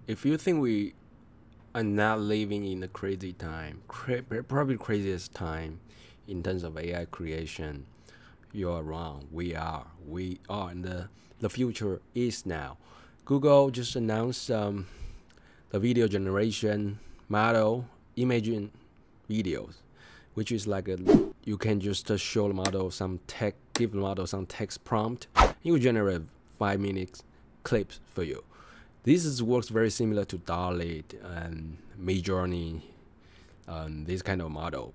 if you think we are not living in a crazy time, probably craziest time in terms of AI creation, you are wrong. We are, and the future is now. Google just announced the video generation model, Imagen videos, which is like you can just show the model some text, give the model some text prompt, it will generate 5 minutes clips for you. This works very similar to DALL-E and Midjourney, this kind of model.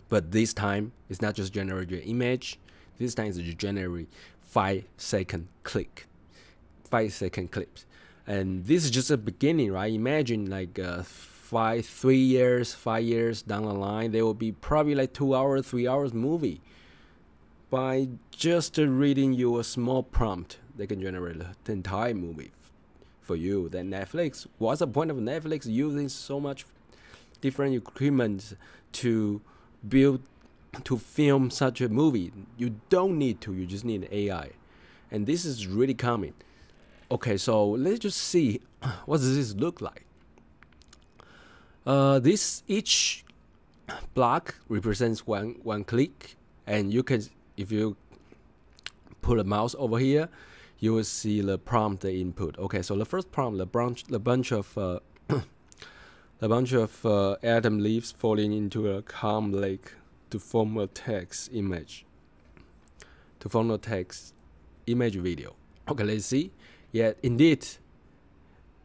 But this time, it's not just generate your image. This time, it's just generate 5-second clips. And this is just a beginning, right? Imagine like 5 years down the line, there will be probably like 2 hours, 3 hours movie. By just reading you a small prompt, they can generate the entire movie for you. Then Netflix, what's the point of Netflix using so much different equipment to film such a movie? You don't need to, you just need AI. And this is really coming. Okay, so let's just see what does this look like. Each block represents one click, and you can, if you put a mouse over here, you will see the prompt, the input. Okay, so the first prompt, the bunch of atom leaves falling into a calm lake to form a text image. To form a text image video. Okay, let's see. Yeah, indeed,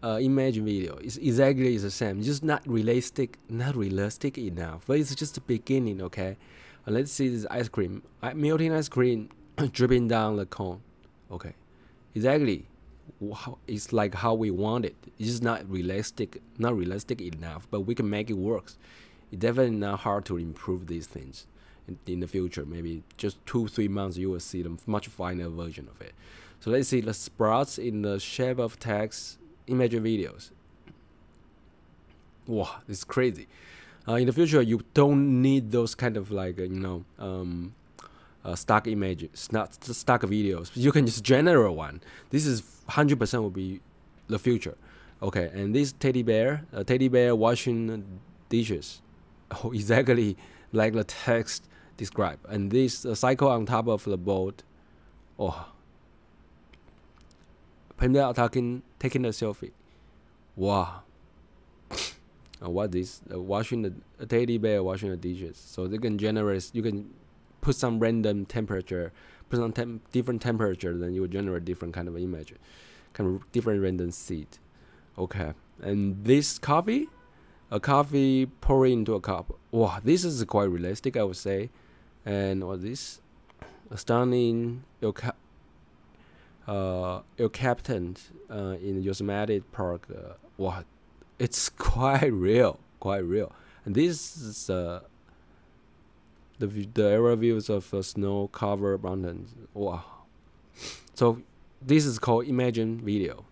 image video is exactly the same. Just not realistic enough. But it's just the beginning. Okay, let's see this ice cream, melting ice cream dripping down the cone. Okay, exactly. It's like how we want it. It's just not realistic enough, but we can make it work. It's definitely not hard to improve these things in the future. Maybe just 2-3 months, you will see the much finer version of it. So let's see the sprouts in the shape of text image videos. Wow, this is crazy. In the future, you don't need those kind of like stock images, not stock videos. You can just generate one. This is 100% will be the future. Okay, and this teddy bear washing dishes. Oh, exactly like the text described. And this cycle on top of the boat. Oh, taking a selfie. Wow. What is washing a teddy bear washing the dishes? So they can generate. You can put some random temperature, put some different temperature, then you will generate different kind of image, kind of different random seed. Okay, and this coffee, a coffee pouring into a cup. Wow, this is quite realistic, I would say. And what this, a stunning captain in Yosemite Park. Wow, it's quite real. And this is the aerial views of snow-covered mountains. Wow. So this is called Imagen video.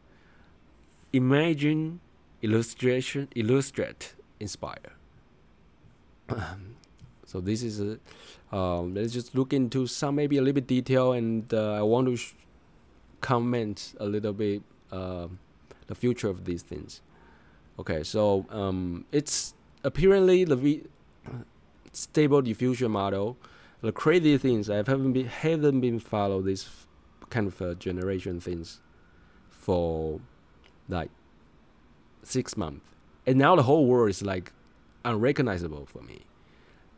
Imagine, illustration, illustrate, inspire. So this is let's just look into some maybe a little bit detail, and I want to comment a little bit the future of these things. Okay, so it's apparently the stable diffusion model. The crazy things, I haven't been follow this kind of generation things for like 6 months, and now the whole world is like unrecognizable for me.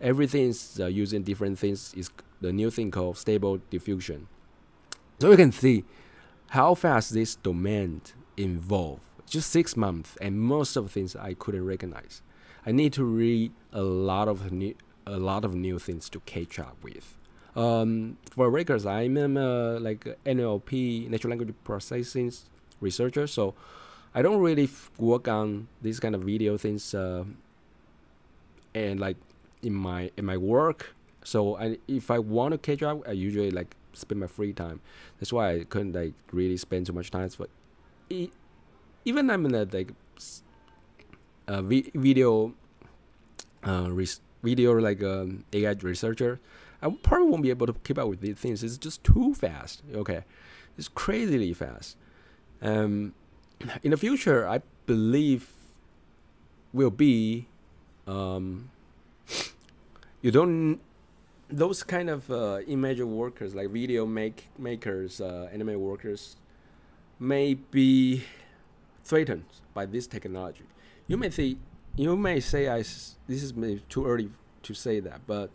Everything's using different things. Is the new thing called stable diffusion. So you can see how fast this domain evolved. Just 6 months, and most of the things I couldn't recognize. I need to read a lot of new things to catch up with. For records, I'm like NLP, natural language processing researcher, so I don't really work on these kind of video things, and like in my work. So if I want to catch up, I usually like spend my free time. That's why I couldn't like really spend too much time. But even I'm in a like video like AI researcher, I probably won't be able to keep up with these things. It's just too fast. Okay, it's crazily fast. in the future, I believe will be you don't those kind of image workers like video makers, anime workers may be threatened by this technology. You may say this is maybe too early to say that, but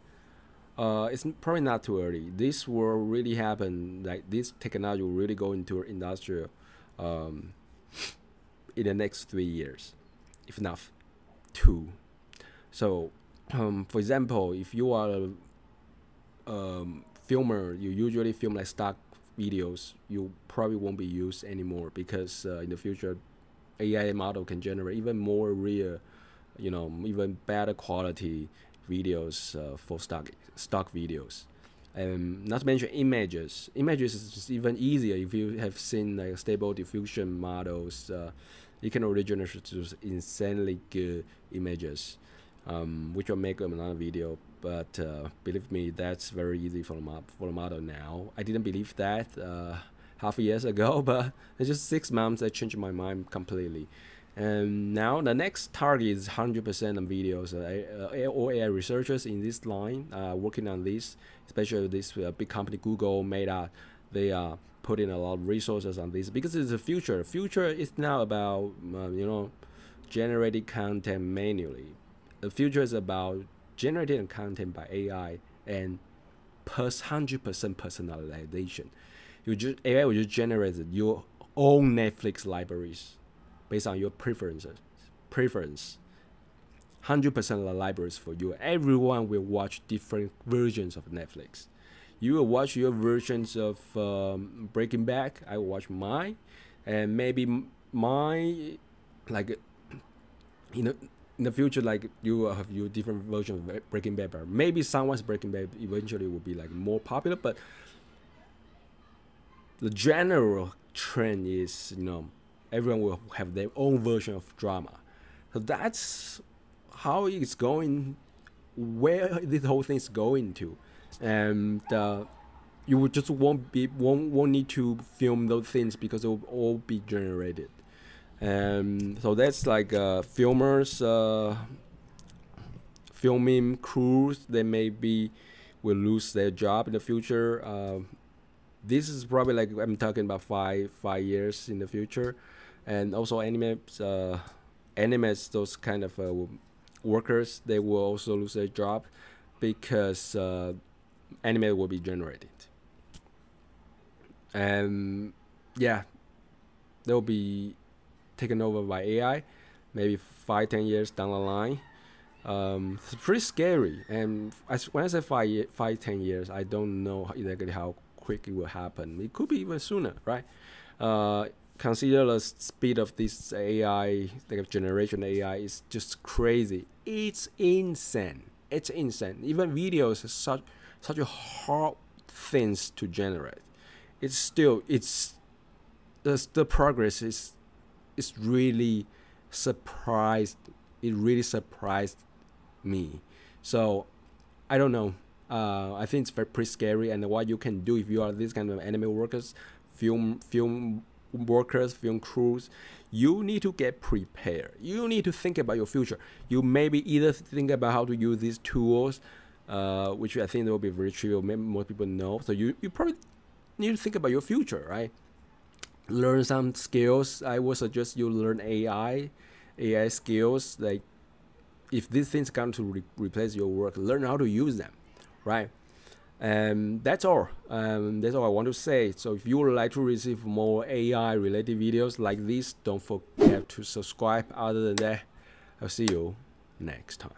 it's probably not too early. This will really happen. Like this technology will really go into industrial in the next 3 years, if not 2. So, for example, if you are a filmer, you usually film like stock videos. You probably won't be used anymore because in the future, AI model can generate even more real, even better quality videos for stock videos. Not to mention images. Images is just even easier. If you have seen like stable diffusion models, you can originate just insanely good images, which will make another video. But believe me, that's very easy for the model now. I didn't believe that half a year ago, but it's just 6 months I changed my mind completely. And now the next target is 100% on videos. All AI researchers in this line working on this, especially this big company Google, Meta, they are putting a lot of resources on this because it's the future. Future is now about generating content manually. The future is about generating content by AI and 100% personalization. AI will just generate your own Netflix libraries based on your preference. 100% of the libraries for you. Everyone will watch different versions of Netflix. You will watch your versions of Breaking Bad. I will watch mine, and maybe my in the future, like you will have your different version of Breaking Bad. But maybe someone's Breaking Bad eventually will be like more popular, but the general trend is everyone will have their own version of drama. So that's how it's going, where this whole thing is going to, and you will just won't need to film those things because it will all be generated. So that's like filmers, filming crews, they maybe will lose their job in the future. This is probably like I'm talking about five years in the future. And also animes, those kind of workers, they will also lose their job because anime will be generated. And yeah, they'll be taken over by AI, maybe 5-10 years down the line. It's pretty scary. And when I say 5-10 years, I don't know exactly how quick it will happen. It could be even sooner, right? Consider the speed of this AI, like generation AI, is just crazy. It's insane. It's insane. Even videos is such a hard things to generate. It's still the progress is really surprised. It really surprised me. So I don't know. I think it's pretty scary. And what you can do if you are this kind of anime workers, film workers, film crews, you need to get prepared. You need to think about your future. You maybe either think about how to use these tools, which I think will be very trivial. Maybe most people know. So you probably need to think about your future, right? Learn some skills. I would suggest you learn AI skills. Like if these things come to replace your work, learn how to use them, right? And that's all. That's all I want to say. So if you would like to receive more AI related videos like this, don't forget to subscribe. Other than that, I'll see you next time.